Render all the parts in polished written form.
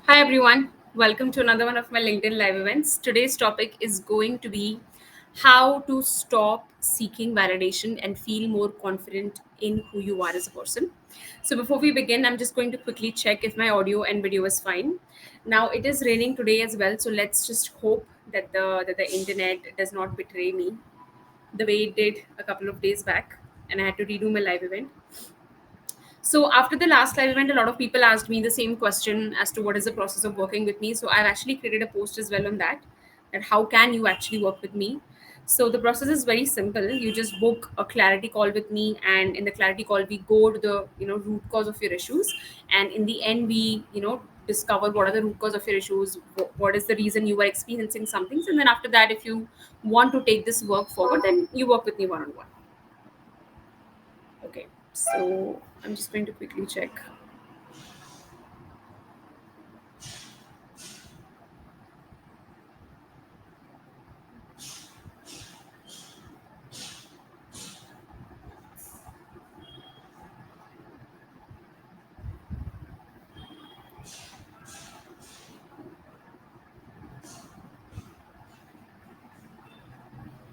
Hi everyone, welcome to another one of my LinkedIn live events. Today's topic is going to be how to stop seeking validation and feel more confident in who you are as a person. So before we begin, I'm just going to quickly check if my audio and video is fine. Now it is raining today as well, so let's just hope that the internet does not betray me the way it did a couple of days back and I had to redo my live event. So after the last live event, a lot of people asked me the same question as to what is the process of working with me. So I've actually created a post as well on that how can you actually work with me. So the process is very simple. You just book a clarity call with me, and in the clarity call, we go to the root cause of your issues, and in the end, we discover what are the root cause of your issues, what is the reason you are experiencing some things, and then after that, if you want to take this work forward, then you work with me one on one. Okay, so I'm just going to quickly check.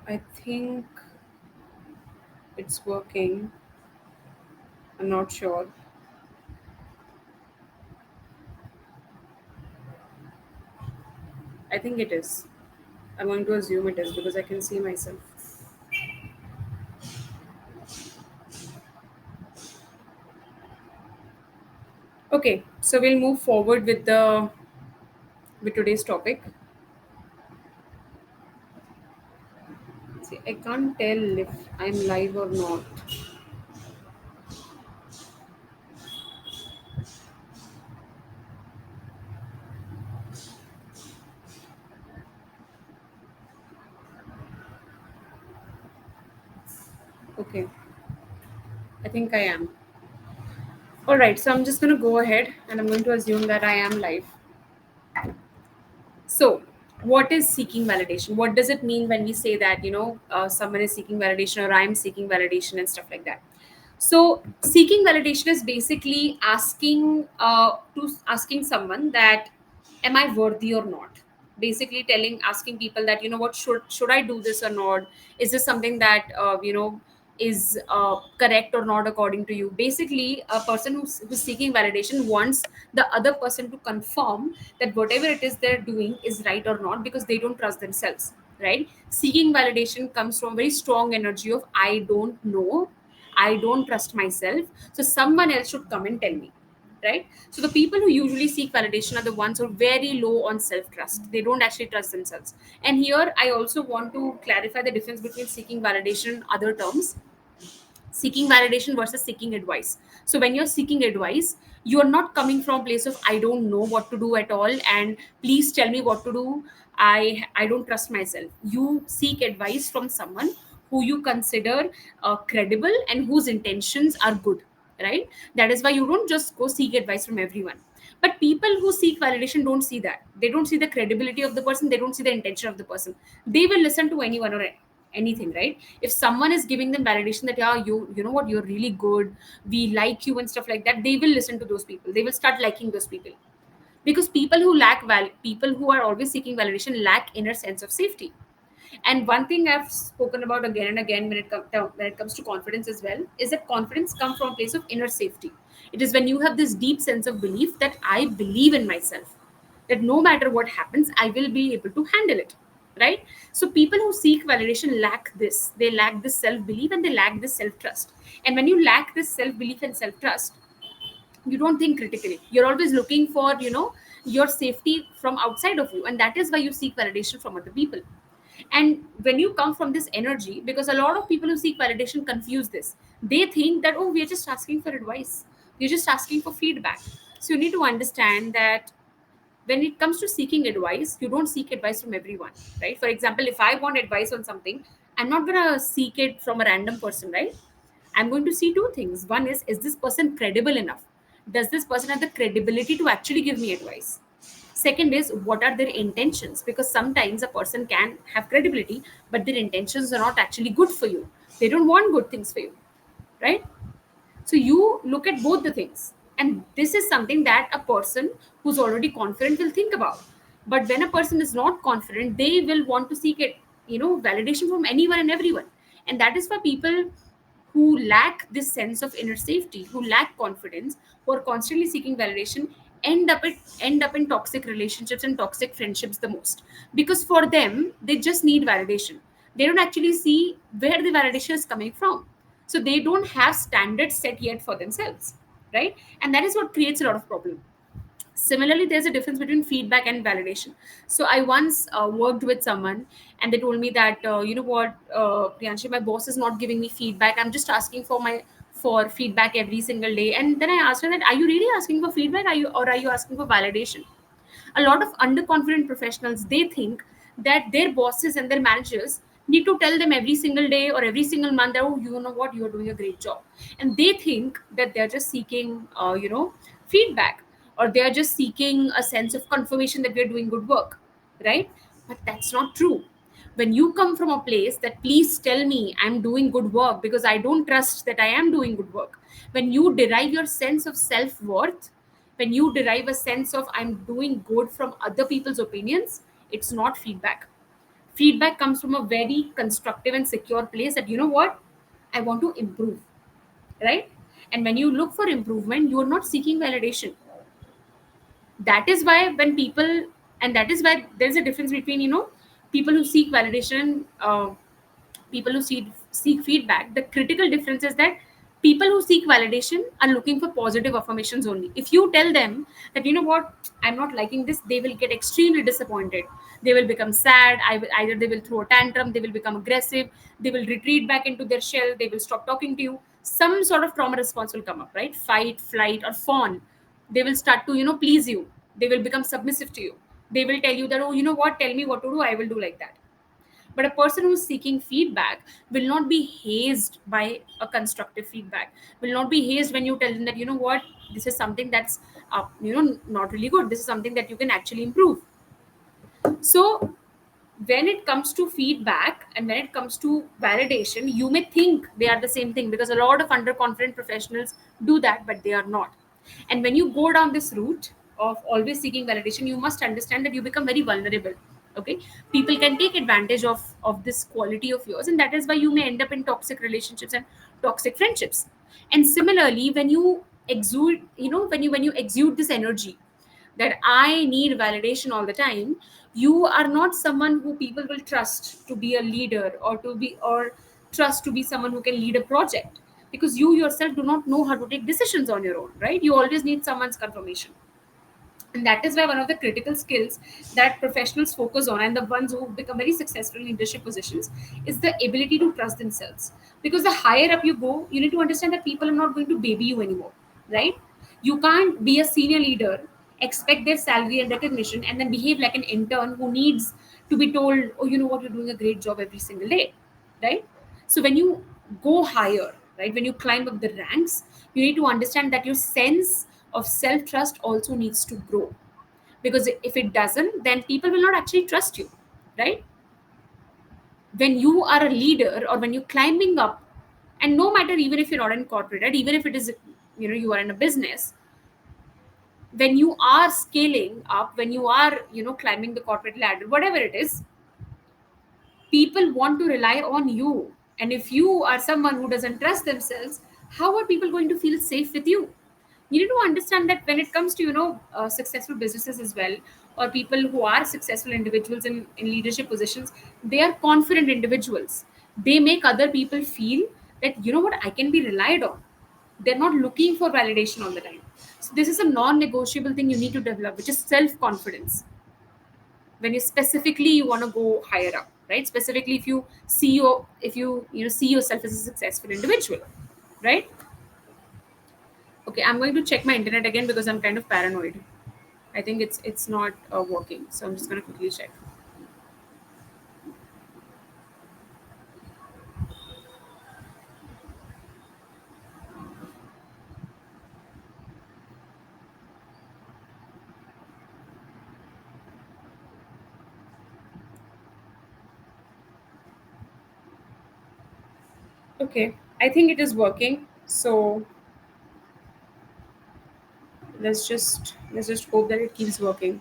I think it's working. I'm not sure. I think it is. I'm going to assume it is because I can see myself. Okay, so we'll move forward with today's topic. See, I can't tell if I'm live or not. Okay, I think I am. All right, so I'm just going to go ahead and I'm going to assume that I am live. So, what is seeking validation? What does it mean when we say that, someone is seeking validation or I'm seeking validation and stuff like that? So, seeking validation is basically asking someone that, am I worthy or not? Basically, asking people that, what should I do this or not? Is this something that is correct or not according to you? Basically, a person who's seeking validation wants the other person to confirm that whatever it is they're doing is right or not because they don't trust themselves, right? Seeking validation comes from very strong energy of I don't know, I don't trust myself, so someone else should come and tell me, right? So the people who usually seek validation are the ones who are very low on self trust. They don't actually trust themselves. And here I also want to clarify the difference between seeking validation and other terms, seeking validation versus seeking advice. So when you're seeking advice, you're not coming from a place of I don't know what to do at all and please tell me what to do. I don't trust myself. You seek advice from someone who you consider credible and whose intentions are good, right? That is why you don't just go seek advice from everyone. But people who seek validation don't see that. They don't see the credibility of the person, they don't see the intention of the person. They will listen to anyone or anything, right? If someone is giving them validation that yeah, you know what, you're really good, we like you and stuff like that, they will listen to those people, they will start liking those people. Because people who are always seeking validation lack inner sense of safety. And one thing I've spoken about again and again when it comes to confidence as well is that confidence comes from a place of inner safety. It is when you have this deep sense of belief that I believe in myself, that no matter what happens, I will be able to handle it, right? So people who seek validation lack this. They lack this self belief and they lack this self trust. And when you lack this self belief and self trust, you don't think critically. You're always looking for your safety from outside of you, and that is why you seek validation from other people. And when you come from this energy, because a lot of people who seek validation confuse this, they think that, oh, we're just asking for advice, we're just asking for feedback. So you need to understand that when it comes to seeking advice, you don't seek advice from everyone, right? For example, if I want advice on something, I'm not going to seek it from a random person, right? I'm going to see two things. One is this person credible enough? Does this person have the credibility to actually give me advice? Second is, what are their intentions? Because sometimes a person can have credibility, but their intentions are not actually good for you. They don't want good things for you, right? So you look at both the things. And this is something that a person who's already confident will think about. But when a person is not confident, they will want to seek it, validation from anyone and everyone. And that is why people who lack this sense of inner safety, who lack confidence, who are constantly seeking validation, end up in toxic relationships and toxic friendships the most. Because for them, they just need validation. They don't actually see where the validation is coming from. So they don't have standards set yet for themselves, right? And that is what creates a lot of problem. Similarly, there's a difference between feedback and validation. So I once worked with someone, and they told me that, you know what, Priyanshi, my boss is not giving me feedback. I'm just asking for feedback every single day. And then I asked her that, are you really asking for feedback, are you asking for validation? A lot of underconfident professionals, they think that their bosses and their managers need to tell them every single day or every single month that, oh, you know what, you're doing a great job. And they think that they're just seeking feedback, or they're just seeking a sense of confirmation that we're doing good work, right? But that's not true. When you come from a place that, please tell me I'm doing good work because I don't trust that I am doing good work, when you derive your sense of self-worth, when you derive a sense of I'm doing good from other people's opinions, it's not feedback. Feedback comes from a very constructive and secure place that, you know what, I want to improve, right? And when you look for improvement, you are not seeking validation. That is why when people, and that is why there's a difference between, people who seek validation, people who seek feedback. The critical difference is that people who seek validation are looking for positive affirmations only. If you tell them that, you know what, I'm not liking this, they will get extremely disappointed. They will become sad. Either they will throw a tantrum, they will become aggressive, they will retreat back into their shell, they will stop talking to you. Some sort of trauma response will come up, right? Fight, flight, or fawn. They will start to, please you. They will become submissive to you. They will tell you that, oh, you know what, tell me what to do, I will do like that. But a person who's seeking feedback will not be hazed by a constructive feedback, will not be hazed when you tell them that, you know what, this is something that's not really good, this is something that you can actually improve. So when it comes to feedback and when it comes to validation, you may think they are the same thing, because a lot of underconfident professionals do that, but they are not. And when you go down this route of always seeking validation, you must understand that you become very vulnerable. Okay, people can take advantage of this quality of yours, and that is why you may end up in toxic relationships and toxic friendships. And similarly, when you exude, when you exude this energy that I need validation all the time, you are not someone who people will trust to be a leader, or trust to be someone who can lead a project, because you yourself do not know how to take decisions on your own, right? You always need someone's confirmation. And that is why one of the critical skills that professionals focus on, and the ones who become very successful in leadership positions, is the ability to trust themselves. Because the higher up you go, you need to understand that people are not going to baby you anymore, right? You can't be a senior leader, expect their salary and recognition, and then behave like an intern who needs to be told, oh, you know what, you're doing a great job every single day, right? So when you go higher, right, when you climb up the ranks, you need to understand that your sense of self trust also needs to grow. Because if it doesn't, then people will not actually trust you, right? When you are a leader, or when you're climbing up, and no matter, even if you're not in corporate, right, even if it is, you are in a business, when you are scaling up, when you are, climbing the corporate ladder, whatever it is, people want to rely on you. And if you are someone who doesn't trust themselves, how are people going to feel safe with you? You need to understand that when it comes to, successful businesses as well, or people who are successful individuals in leadership positions, they are confident individuals. They make other people feel that, you know what, I can be relied on. They're not looking for validation all the time. So this is a non-negotiable thing you need to develop, which is self-confidence. When you specifically you want to go higher up, right? Specifically, if you see yourself as a successful individual, right? Okay, I'm going to check my internet again because I'm kind of paranoid. I think it's not working, so I'm just going to quickly check. Okay, I think it is working. So Let's just hope that it keeps working.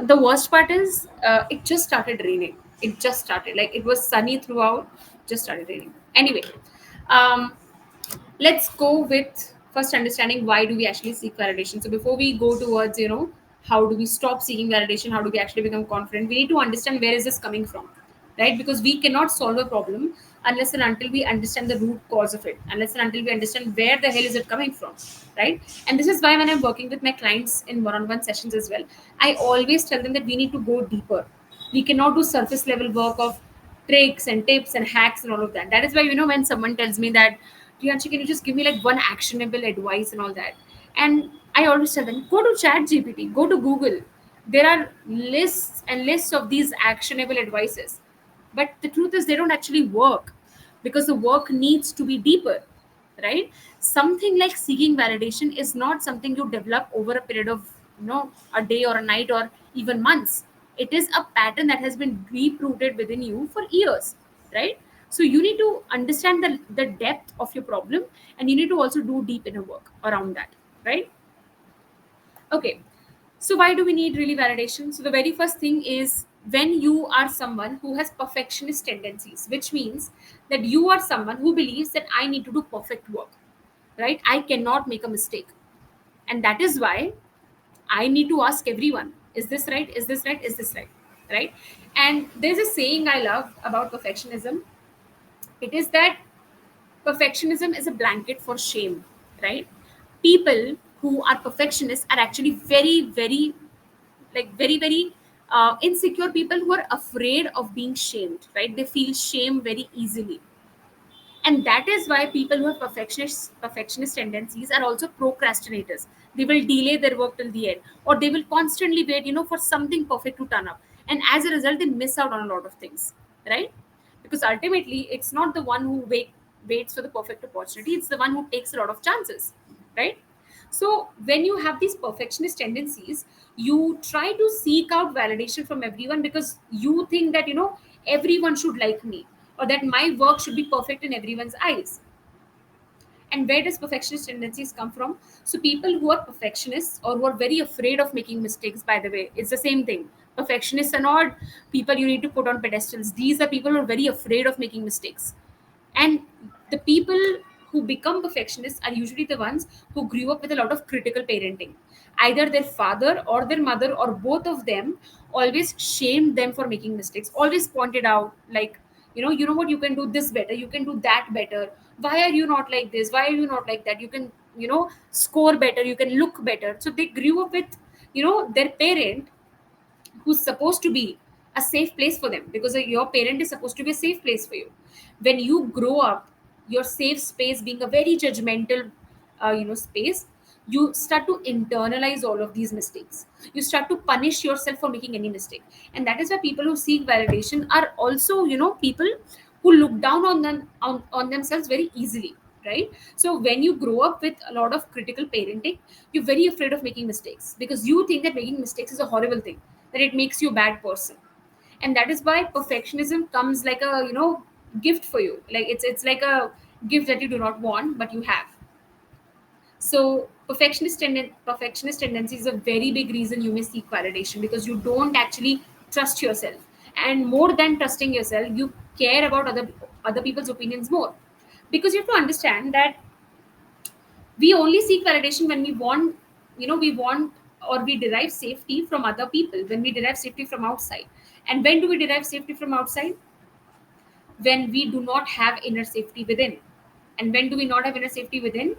The worst part is, it just started raining. It just started, like, it was sunny throughout, just started raining. Anyway, um, let's go with first understanding why do we actually seek validation. So before we go towards, how do we stop seeking validation, how do we actually become confident, we need to understand where is this coming from, right? Because we cannot solve a problem unless and until we understand the root cause of it, unless and until we understand where the hell is it coming from, right? And this is why when I'm working with my clients in one-on-one sessions as well, I always tell them that we need to go deeper. We cannot do surface level work of tricks and tips and hacks and all of that. That is why, when someone tells me that, Priyanshi, can you just give me like one actionable advice and all that? And I always tell them, go to Chat GPT, go to Google. There are lists and lists of these actionable advices. But the truth is, they don't actually work because the work needs to be deeper, right? Something like seeking validation is not something you develop over a period of, a day or a night or even months. It is a pattern that has been deep rooted within you for years, right? So you need to understand the depth of your problem, and you need to also do deep inner work around that, right? Okay. So why do we need really validation? So the very first thing is, when you are someone who has perfectionist tendencies, which means that you are someone who believes that I need to do perfect work, right? I cannot make a mistake. And that is why I need to ask everyone, is this right? Is this right? Is this right? Right? And there's a saying I love about perfectionism. It is that perfectionism is a blanket for shame, right? People who are perfectionists are actually very, very, like, very, very insecure people who are afraid of being shamed, right? They feel shame very easily. And that is why people who have perfectionist tendencies are also procrastinators. They will delay their work till the end, or they will constantly wait, for something perfect to turn up. And as a result, they miss out on a lot of things, right? Because ultimately, it's not the one who waits for the perfect opportunity, it's the one who takes a lot of chances, right? So when you have these perfectionist tendencies, you try to seek out validation from everyone because you think that, everyone should like me, or that my work should be perfect in everyone's eyes. And where does perfectionist tendencies come from? So people who are perfectionists or who are very afraid of making mistakes, by the way, it's the same thing. Perfectionists are not people you need to put on pedestals. These are people who are very afraid of making mistakes. And the people who become perfectionists are usually the ones who grew up with a lot of critical parenting. Either their father or their mother or both of them always shamed them for making mistakes, always pointed out, like, what, you can do this better, you can do that better. Why are you not like this? Why are you not like that? You can, score better, you can look better. So they grew up with, their parent, who's supposed to be a safe place for them, because your parent is supposed to be a safe place for you. When you grow up, your safe space being a very judgmental space, you start to internalize all of these mistakes. You start to punish yourself for making any mistake. And that is why people who seek validation are also, people who look down on themselves very easily, right? So when you grow up with a lot of critical parenting, you're very afraid of making mistakes because you think that making mistakes is a horrible thing, that it makes you a bad person. And that is why perfectionism comes like a, gift for you. Like, it's like a gift that you do not want but you have. So perfectionist tendency is a very big reason you may seek validation, because you don't actually trust yourself. And more than trusting yourself, you care about other people's opinions more. Because you have to understand that we only seek validation when we want or we derive safety from other people, when we derive safety from outside. And when do we derive safety from outside? When we do not have inner safety within. And when do we not have inner safety within?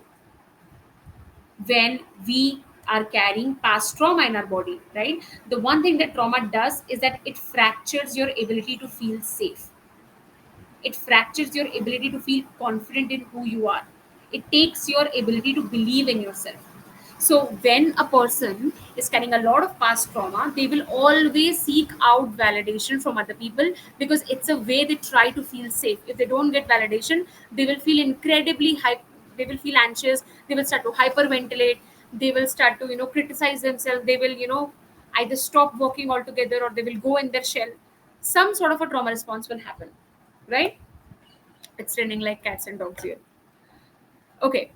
When we are carrying past trauma in our body, right? The one thing that trauma does is that it fractures your ability to feel safe. It fractures your ability to feel confident in who you are. It takes your ability to believe in yourself. So when a person is carrying a lot of past trauma, they will always seek out validation from other people, because it's a way they try to feel safe. If they don't get validation, they will feel incredibly they will feel anxious, they will start to hyperventilate, they will start to, criticize themselves, they will, either stop working altogether, or they will go in their shell. Some sort of a trauma response will happen, right? It's raining like cats and dogs here. Okay.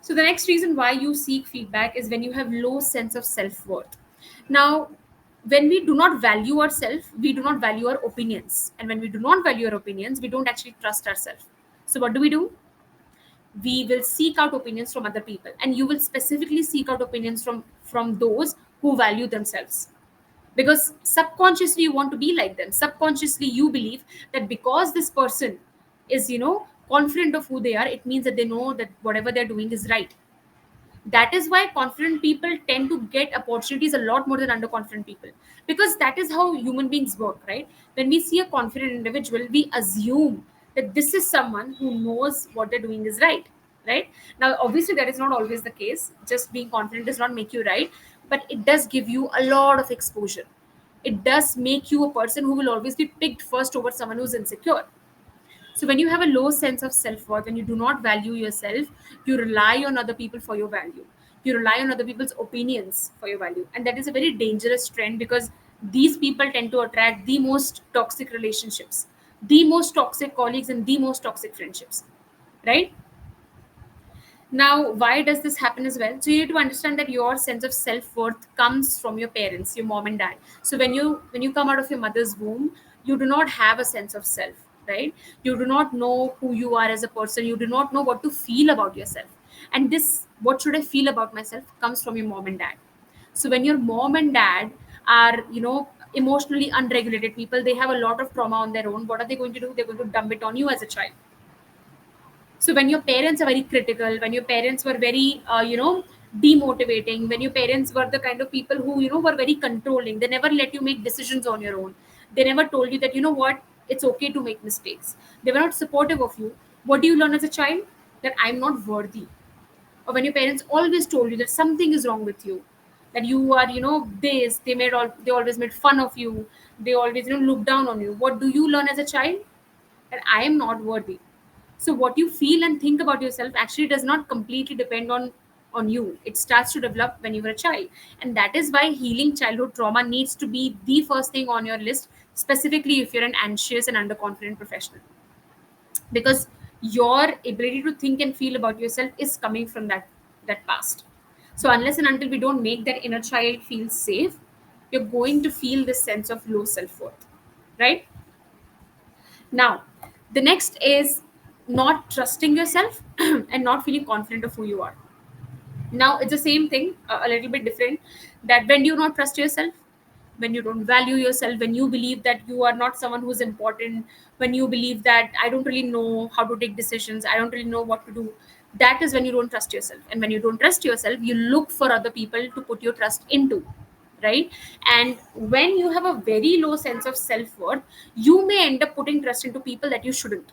So the next reason why you seek feedback is when you have low sense of self-worth. Now, when we do not value ourselves, we do not value our opinions. And when we do not value our opinions, we don't actually trust ourselves. So what do? We will seek out opinions from other people. And you will specifically seek out opinions from those who value themselves. Because subconsciously you want to be like them. Subconsciously you believe that because this person is, confident of who they are, it means that they know that whatever they're doing is right. That is why confident people tend to get opportunities a lot more than underconfident people, because that is how human beings work, right? When we see a confident individual, we assume that this is someone who knows what they're doing is right. Now obviously that is not always the case. Just being confident does not make you right, but it does give you a lot of exposure. It does make you a person who will always be picked first over someone who's insecure. So when you have a low sense of self-worth, when you do not value yourself, you rely on other people for your value. You rely on other people's opinions for your value. And that is a very dangerous trend, because these people tend to attract the most toxic relationships, the most toxic colleagues, and the most toxic friendships. Right? Now, why does this happen as well? So you need to understand that your sense of self-worth comes from your parents, your mom and dad. So when you come out of your mother's womb, you do not have a sense of self, right? You do not know who you are as a person. You do not know what to feel about yourself. And this, what should I feel about myself, comes from your mom and dad. So when your mom and dad are, emotionally unregulated people, they have a lot of trauma on their own. What are they going to do? They're going to dump it on you as a child. So when your parents are very critical, when your parents were very demotivating, when your parents were the kind of people who were very controlling, they never let you make decisions on your own. They never told you that, what, it's okay to make mistakes. They were not supportive of you. What do you learn as a child? That I'm not worthy. Or when your parents always told you that something is wrong with you, that you are, this, they always made fun of you, they always look down on you. What do you learn as a child? That I am not worthy. So what you feel and think about yourself actually does not completely depend on you. It starts to develop when you were a child. And that is why healing childhood trauma needs to be the first thing on your list, specifically if you're an anxious and underconfident professional, because your ability to think and feel about yourself is coming from that past. So unless and until we don't make that inner child feel safe, you're going to feel this sense of low self-worth, right? Now, the next is not trusting yourself and not feeling confident of who you are. Now, it's the same thing, a little bit different. That when you not trust yourself, when you don't value yourself, when you believe that you are not someone who's important, when you believe that I don't really know how to take decisions, I don't really know what to do, that is when you don't trust yourself. And when you don't trust yourself, you look for other people to put your trust into, right? And when you have a very low sense of self-worth, you may end up putting trust into people that you shouldn't.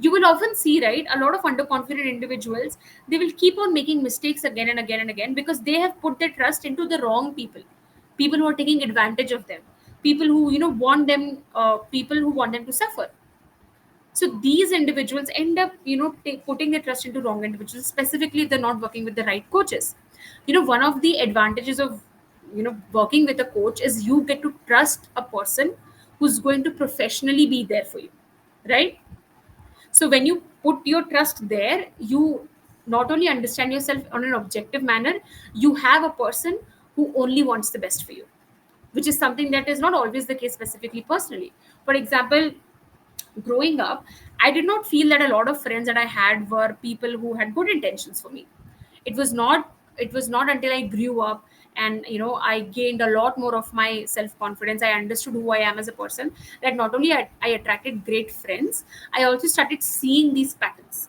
You will often see, right, a lot of underconfident individuals, they will keep on making mistakes again and again and again, because they have put their trust into the wrong people, people who are taking advantage of them, people who want them, people who want them to suffer. So these individuals end up putting their trust into wrong individuals, specifically if they're not working with the right coaches. One of the advantages of working with a coach is you get to trust a person who's going to professionally be there for you, right? So when you put your trust there, you not only understand yourself on an objective manner, you have a person who only wants the best for you, which is something that is not always the case specifically personally. For example, growing up, I did not feel that a lot of friends that I had were people who had good intentions for me. It was not until I grew up and I gained a lot more of my self confidence, I understood who I am as a person, that not only I attracted great friends, I also started seeing these patterns,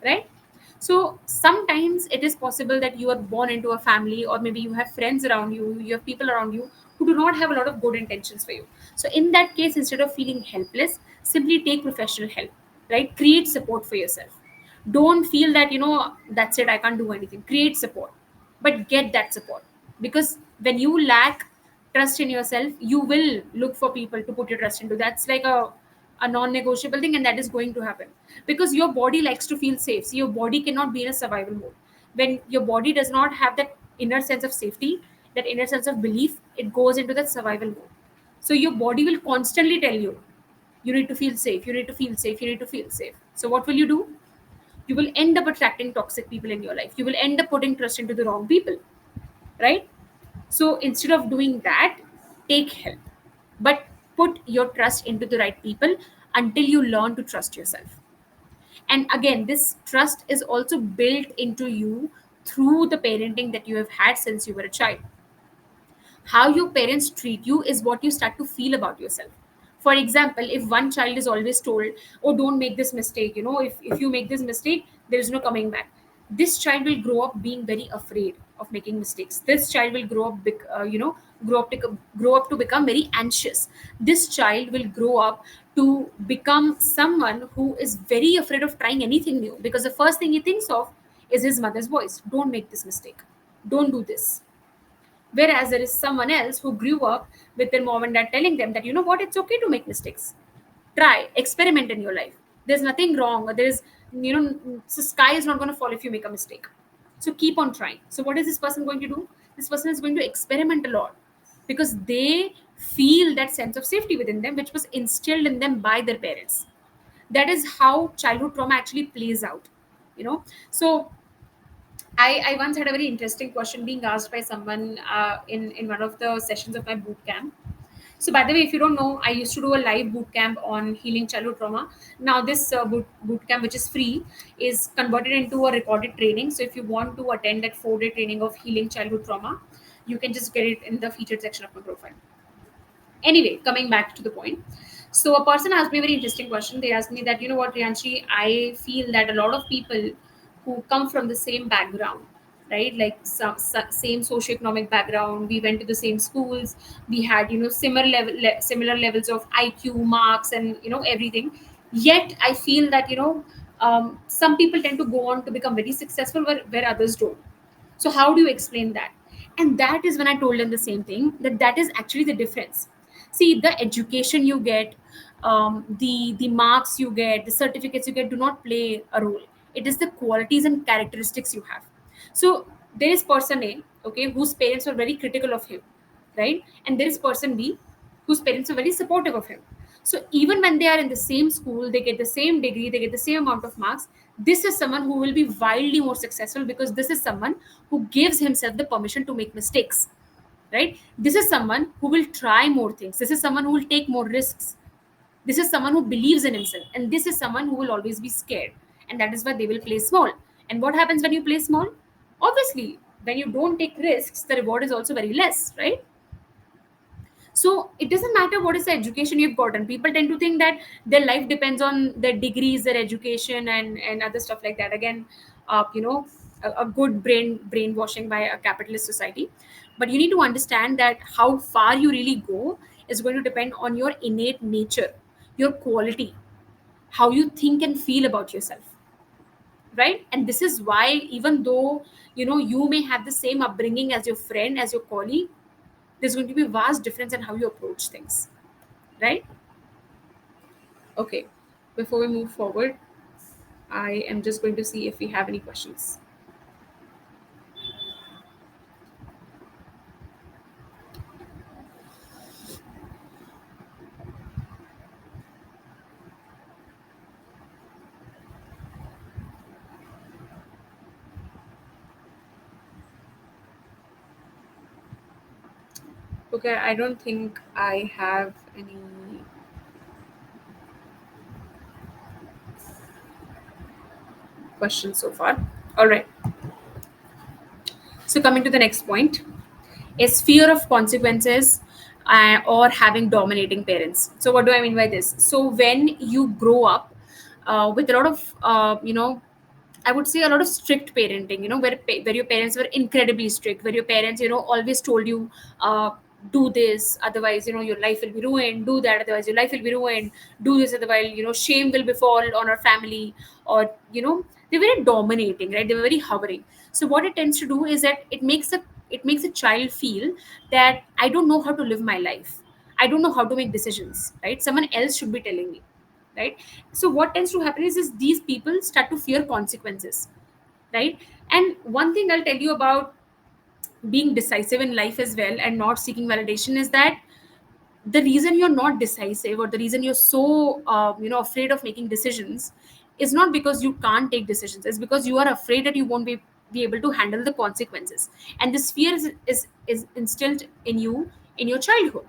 right? So sometimes it is possible that you are born into a family, or maybe you have friends around you, you have people around you who do not have a lot of good intentions for you. So in that case, instead of feeling helpless, simply take professional help, right? Create support for yourself. Don't feel that that's it, I can't do anything. Create support, but get that support. Because when you lack trust in yourself, you will look for people to put your trust into. That's like a non-negotiable thing, and that is going to happen, because your body likes to feel safe. So your body cannot be in a survival mode. When your body does not have that inner sense of safety, that inner sense of belief, it goes into that survival mode. So your body will constantly tell you, you need to feel safe, you need to feel safe, you need to feel safe. So what will you do? You will end up attracting toxic people in your life. You will end up putting trust into the wrong people, right? So instead of doing that, take help, but put your trust into the right people until you learn to trust yourself. And again, this trust is also built into you through the parenting that you have had since you were a child. How your parents treat you is what you start to feel about yourself. For example, if one child is always told, oh, don't make this mistake, if you make this mistake, there is no coming back, this child will grow up being very afraid of making mistakes. This child will grow up grow up to become very anxious. This child will grow up to become someone who is very afraid of trying anything new, because the first thing he thinks of is his mother's voice: don't make this mistake, don't do this. Whereas there is someone else who grew up with their mom and dad telling them that, you know what, it's okay to make mistakes. Try, experiment in your life. There's nothing wrong, or there's, the sky is not going to fall if you make a mistake. So keep on trying. So what is this person going to do? This person is going to experiment a lot, because they feel that sense of safety within them, which was instilled in them by their parents. That is how childhood trauma actually plays out. You know, so I once had a very interesting question being asked by someone in one of the sessions of my boot camp. So, by the way, if you don't know, I used to do a live boot camp on healing childhood trauma. Now, this boot camp, which is free, is converted into a recorded training. So, if you want to attend that 4-day training of healing childhood trauma, you can just get it in the featured section of my profile. Anyway, coming back to the point. So, a person asked me a very interesting question. They asked me that, you know what, Rianshi, I feel that a lot of people who come from the same background, right, like same socioeconomic background, we went to the same schools, we had, similar levels of IQ marks and, everything. Yet, I feel that, some people tend to go on to become very successful where others don't. So how do you explain that? And that is when I told them the same thing, that is actually the difference. See, the education you get, the marks you get, the certificates you get do not play a role. It is the qualities and characteristics you have. So there is person A, okay, whose parents were very critical of him, right? And there is person B, whose parents are very supportive of him. So even when they are in the same school, they get the same degree, they get the same amount of marks. This is someone who will be wildly more successful, because this is someone who gives himself the permission to make mistakes, right? This is someone who will try more things. This is someone who will take more risks. This is someone who believes in himself. And this is someone who will always be scared. And that is why they will play small. And what happens when you play small? Obviously, when you don't take risks, the reward is also very less, right? So it doesn't matter what is the education you've gotten. People tend to think that their life depends on their degrees, their education, and other stuff like that. Again, a good brainwashing by a capitalist society. But you need to understand that how far you really go is going to depend on your innate nature, your quality, how you think and feel about yourself, right? And this is why, even though you may have the same upbringing as your friend, as your colleague, there's going to be a vast difference in how you approach things, right? Okay, before we move forward, I am just going to see if we have any questions. Okay, I don't think I have any questions so far. All right, so coming to the next point is fear of consequences, or having dominating parents. So what do I mean by this? So when you grow up with a lot of I would say a lot of strict parenting, where your parents were incredibly strict, where your parents, always told you, do this, otherwise, your life will be ruined. Do that, otherwise your life will be ruined. Do this, otherwise, shame will befall on our family. Or, they're very dominating, right? They were very hovering. So what it tends to do is that it makes a child feel that I don't know how to live my life. I don't know how to make decisions, right? Someone else should be telling me, right? So what tends to happen is these people start to fear consequences, right? And one thing I'll tell you about being decisive in life as well and not seeking validation is that the reason you're not decisive, or the reason you're so afraid of making decisions, is not because you can't take decisions. It's because you are afraid that you won't be able to handle the consequences. And this fear is instilled in you in your childhood,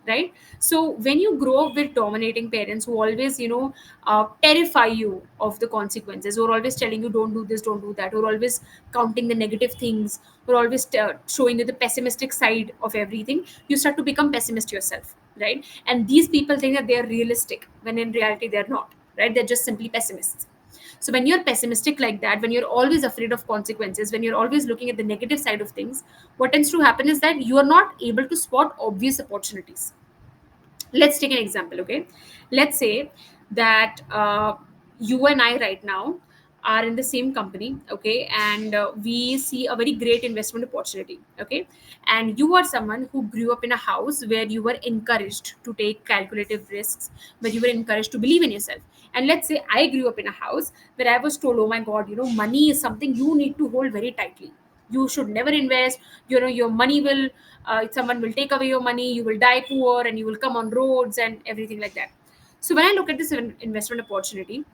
right? So when you grow up with dominating parents who always, terrify you of the consequences, who are always telling you don't do this, don't do that, who are always counting the negative things, who are always showing you the pessimistic side of everything, you start to become pessimist yourself, right? And these people think that they are realistic when in reality they're not, right? They're just simply pessimists. So when you're pessimistic like that, when you're always afraid of consequences, when you're always looking at the negative side of things, what tends to happen is that you are not able to spot obvious opportunities. Let's take an example, okay? Let's say that you and I right now are in the same company, okay, and we see a very great investment opportunity, okay, and you are someone who grew up in a house where you were encouraged to take calculative risks, where you were encouraged to believe in yourself. And let's say I grew up in a house where I was told, oh my god, money is something you need to hold very tightly. You should never invest. Your money will, someone will take away your money, you will die poor, and you will come on roads and everything like that. So when I look at this investment opportunity,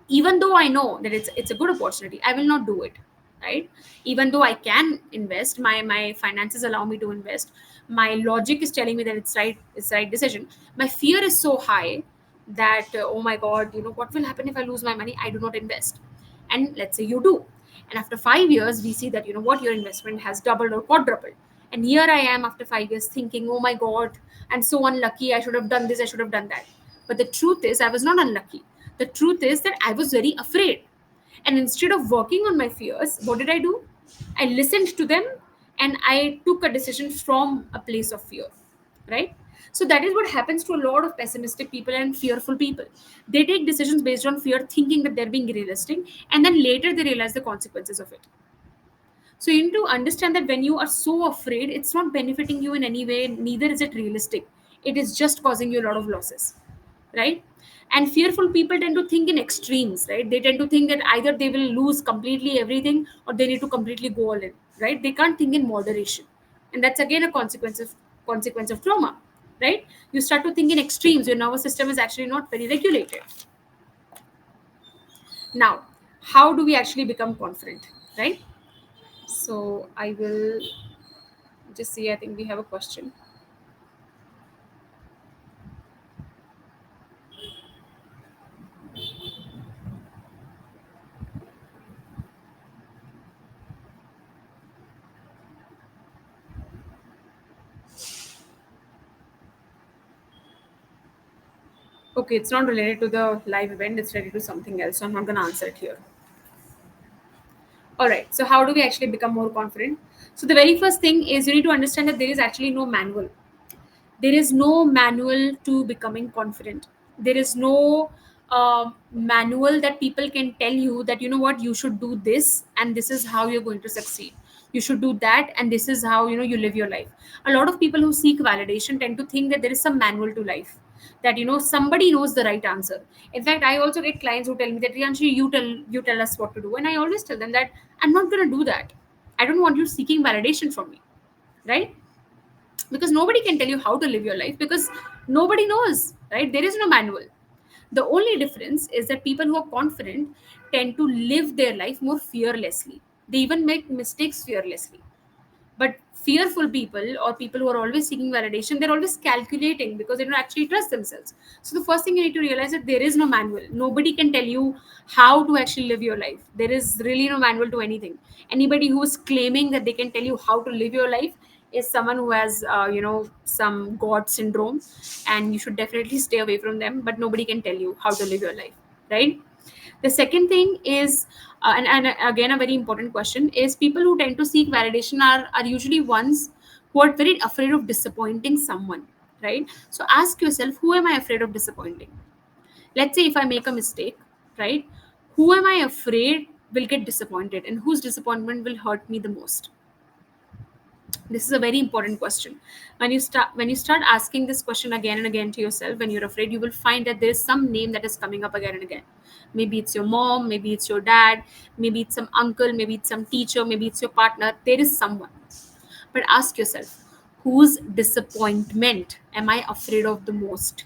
even though I know that it's a good opportunity, I will not do it, right? Even though I can invest, my finances allow me to invest, my logic is telling me that it's the right decision. My fear is so high that, oh my god, what will happen if I lose my money? I do not invest. And let's say you do, and after 5 years we see that, what, your investment has doubled or quadrupled. And here I am after 5 years thinking, oh my god, I'm so unlucky, I should have done this, I should have done that. But the truth is, I was not unlucky. The truth is that I was very afraid. And instead of working on my fears, what did I do? I listened to them, and I took a decision from a place of fear, right? So that is what happens to a lot of pessimistic people and fearful people. They take decisions based on fear, thinking that they're being realistic, and then later they realize the consequences of it. So you need to understand that when you are so afraid, it's not benefiting you in any way, neither is it realistic. It is just causing you a lot of losses, right? And fearful people tend to think in extremes, right? They tend to think that either they will lose completely everything or they need to completely go all in, right? They can't think in moderation. And that's again a consequence of trauma, right? You start to think in extremes, your nervous system is actually not very regulated. Now, how do we actually become confident, right? So I will just see, I think we have a question. Okay, it's not related to the live event, it's related to something else, so I'm not going to answer it here. All right, so how do we actually become more confident? So the very first thing is you need to understand that there is actually no manual. There is no manual to becoming confident. There is no manual that people can tell you that, what, you should do this and this is how you're going to succeed. You should do that and this is how, you live your life. A lot of people who seek validation tend to think that there is some manual to life, that, somebody knows the right answer. In fact, I also get clients who tell me that, Rianshi, you tell us what to do, and I always tell them that I'm not going to do that. I don't want you seeking validation from me, right? Because nobody can tell you how to live your life, because nobody knows, right? There is no manual. The only difference is that people who are confident tend to live their life more fearlessly. They even make mistakes fearlessly. But fearful people, or people who are always seeking validation, they're always calculating because they don't actually trust themselves. So the first thing you need to realize that there is no manual. Nobody can tell you how to actually live your life. There is really no manual to anything. Anybody who is claiming that they can tell you how to live your life is someone who has, some god syndrome, and you should definitely stay away from them. But nobody can tell you how to live your life, right? The second thing is, and again, a very important question is, people who tend to seek validation are usually ones who are very afraid of disappointing someone, right? So ask yourself, who am I afraid of disappointing? Let's say if I make a mistake, right? Who am I afraid will get disappointed, and whose disappointment will hurt me the most? This is a very important question. When you start asking this question again and again to yourself, when you're afraid, you will find that there is some name that is coming up again and again. Maybe it's your mom, maybe it's your dad, maybe it's some uncle, maybe it's some teacher, maybe it's your partner. There is someone. But ask yourself, whose disappointment am I afraid of the most?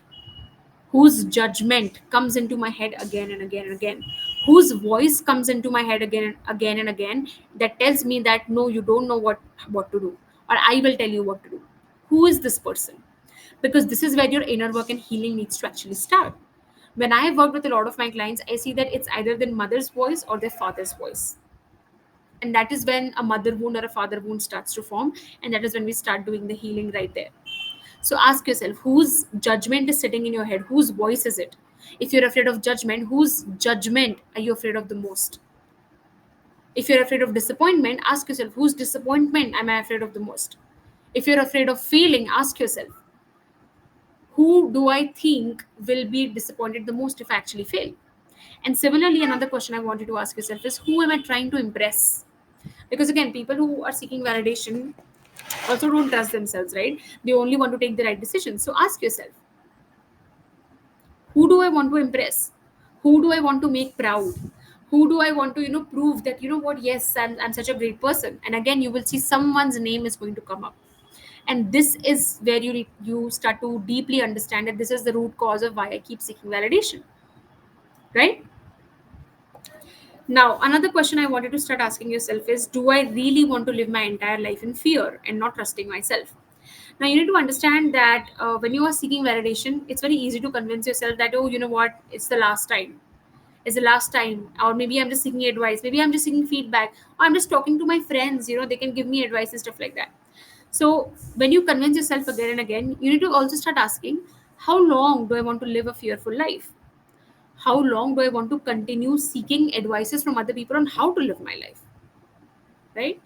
whose judgment comes into my head again and again and again, whose voice comes into my head again and again, that tells me that no, you don't know what to do, or I will tell you what to do. Who is this person? Because this is where your inner work and healing needs to actually start. When I have worked with a lot of my clients, I see that it's either their mother's voice or their father's voice. And that is when a mother wound or a father wound starts to form. And that is when we start doing the healing right there. So ask yourself, whose judgment is sitting in your head? Whose voice is it? If you're afraid of judgment, whose judgment are you afraid of the most? If you're afraid of disappointment, ask yourself, whose disappointment am I afraid of the most? If you're afraid of failing, ask yourself, who do I think will be disappointed the most if I actually fail? And similarly, another question I want you to ask yourself is, who am I trying to impress? Because again, people who are seeking validation also don't trust themselves, right? They only want to take the right decision. So ask yourself, who do I want to impress? Who do I want to make proud? Who do I want to prove that, what, yes, I'm such a great person? And again, you will see someone's name is going to come up. And this is where you start to deeply understand that this is the root cause of why I keep seeking validation, right? Now, another question I wanted to start asking yourself is, do I really want to live my entire life in fear and not trusting myself? Now, you need to understand that when you are seeking validation, it's very easy to convince yourself that, oh, you know what, it's the last time. It's the last time. Or maybe I'm just seeking advice. Maybe I'm just seeking feedback. Or I'm just talking to my friends, they can give me advice and stuff like that. So, when you convince yourself again and again, you need to also start asking, how long do I want to live a fearful life? How long do I want to continue seeking advices from other people on how to live my life? Right?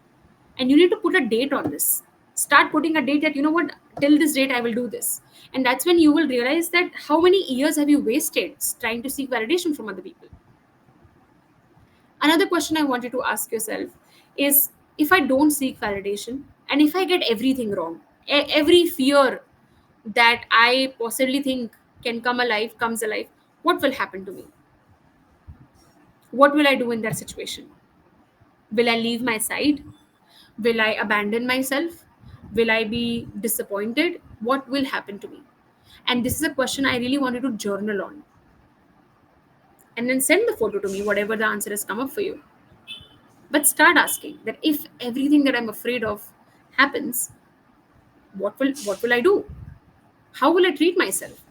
And you need to put a date on this. Start putting a date that, what, till this date I will do this. And that's when you will realize that how many years have you wasted trying to seek validation from other people. Another question I wanted to ask yourself is, if I don't seek validation and if I get everything wrong, every fear that I possibly think can come alive comes alive, what will happen to me? What will I do in that situation? Will I leave my side? Will I abandon myself? Will I be disappointed? What will happen to me? And this is a question I really wanted to journal on. And then send the photo to me, whatever the answer has come up for you. But start asking that, if everything that I'm afraid of happens, what will I do? How will I treat myself?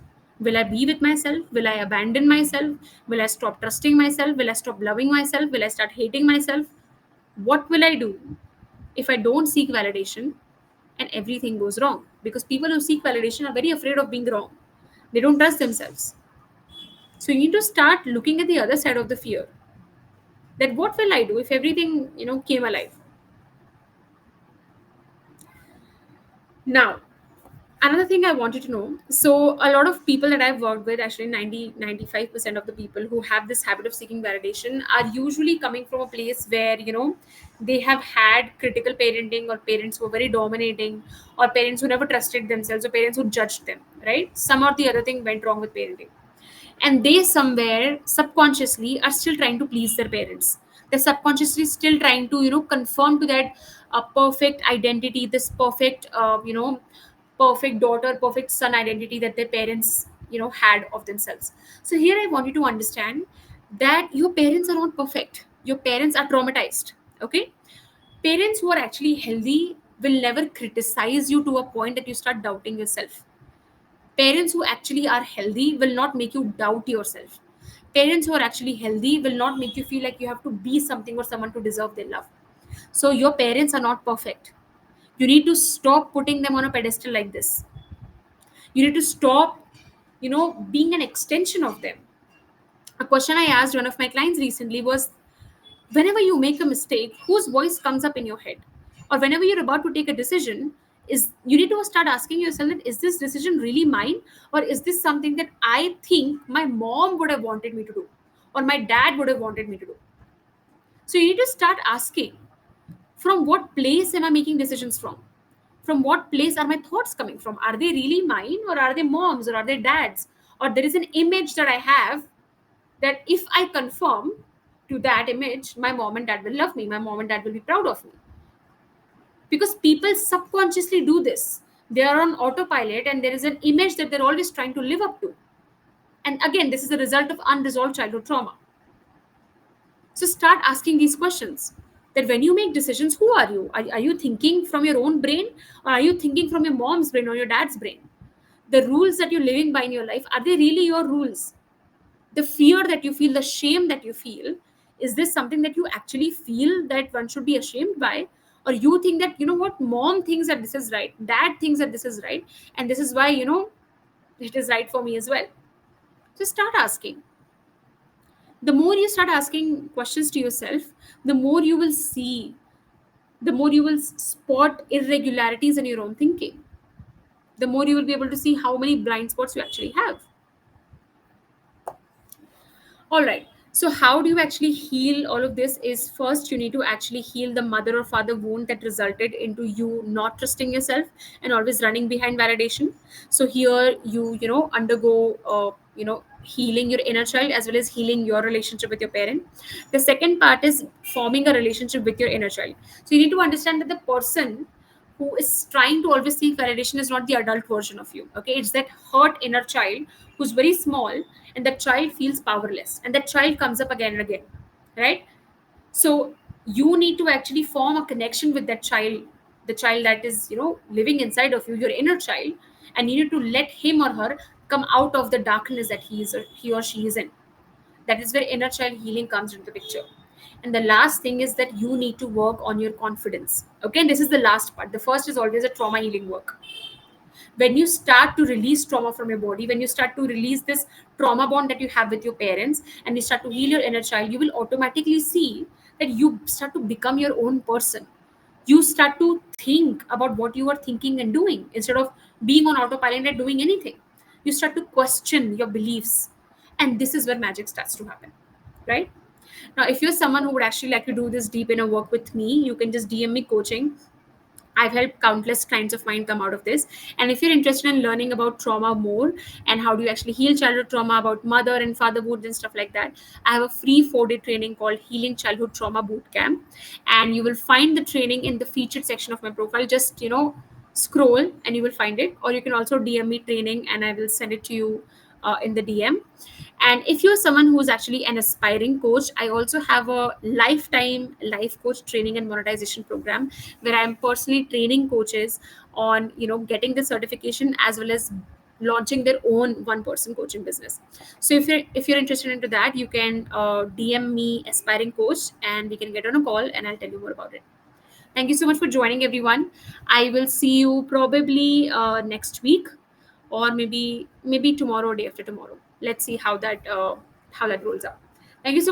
Will I be with myself? Will I abandon myself? Will I stop trusting myself? Will I stop loving myself? Will I start hating myself? What will I do if I don't seek validation and everything goes wrong? Because people who seek validation are very afraid of being wrong. They don't trust themselves. So you need to start looking at the other side of the fear. That what will I do if everything, came alive? Now, another thing I wanted to know, so a lot of people that I've worked with, actually 90-95% of the people who have this habit of seeking validation are usually coming from a place where, they have had critical parenting, or parents who were very dominating, or parents who never trusted themselves, or parents who judged them, right? Some or the other thing went wrong with parenting. And they somewhere subconsciously are still trying to please their parents. They're subconsciously still trying to conform to that perfect identity, this perfect perfect daughter, perfect son identity that their parents had of themselves. So here I want you to understand that your parents are not perfect. Your parents are traumatized. Okay? Parents who are actually healthy will never criticize you to a point that you start doubting yourself. Parents who actually are healthy will not make you doubt yourself. Parents who are actually healthy will not make you feel like you have to be something or someone to deserve their love. So your parents are not perfect. You need to stop putting them on a pedestal like this. You need to stop being an extension of them. A question I asked one of my clients recently was, whenever you make a mistake, whose voice comes up in your head? Or whenever you're about to take a decision, is you need to start asking yourself that, is this decision really mine, or is this something that I think my mom would have wanted me to do, or my dad would have wanted me to do? So you need to start asking, from what place am I making decisions from? From what place are my thoughts coming from? Are they really mine, or are they mom's, or are they dad's? Or there is an image that I have, that if I conform to that image, my mom and dad will love me, my mom and dad will be proud of me. Because people subconsciously do this. They are on autopilot, and there is an image that they're always trying to live up to. And again, this is a result of unresolved childhood trauma. So start asking these questions. That when you make decisions, who are you? Are you thinking from your own brain, or are you thinking from your mom's brain or your dad's brain? The rules that you're living by in your life, are they really your rules? The fear that you feel, the shame that you feel, is this something that you actually feel that one should be ashamed by? Or you think that, you know what, mom thinks that this is right, dad thinks that this is right, and this is why, it is right for me as well. So start asking. The more you start asking questions to yourself, the more you will see, the more you will spot irregularities in your own thinking, the more you will be able to see how many blind spots you actually have. All right. So, how do you actually heal all of this? Is first you need to actually heal the mother or father wound that resulted into you not trusting yourself and always running behind validation. So here undergo healing your inner child as well as healing your relationship with your parent. The second part is forming a relationship with your inner child. So you need to understand that the person who is trying to always seek validation is not the adult version of you. Okay, it's that hurt inner child who's very small, and that child feels powerless, and that child comes up again and again, right? So you need to actually form a connection with that child, the child that is living inside of you, your inner child, and you need to let him or her come out of the darkness that he or she is in. That is where inner child healing comes into the picture. And the last thing is that you need to work on your confidence. Okay, and this is the last part. The first is always a trauma healing work. When you start to release trauma from your body, when you start to release this trauma bond that you have with your parents, and you start to heal your inner child, you will automatically see that you start to become your own person. You start to think about what you are thinking and doing instead of being on autopilot and doing anything. You start to question your beliefs, and this is where magic starts to happen, right? Now, if you're someone who would actually like to do this deep inner work with me, you can just DM me coaching. I've helped countless clients of mine come out of this. And if you're interested in learning about trauma more and how do you actually heal childhood trauma, about mother and father wounds and stuff like that, I have a free 4-day training called Healing Childhood Trauma Bootcamp. And you will find the training in the featured section of my profile. Just, scroll and you will find it. Or you can also DM me training and I will send it to you in the DM. And if you're someone who's actually an aspiring coach, I also have a lifetime life coach training and monetization program where I'm personally training coaches on getting the certification as well as launching their own one person coaching business. So if you're interested into that, you can DM me aspiring coach and we can get on a call and I'll tell you more about it. Thank you so much for joining, everyone. I will see you probably next week, or maybe tomorrow or day after tomorrow. Let's see how that rolls out. Thank you so much.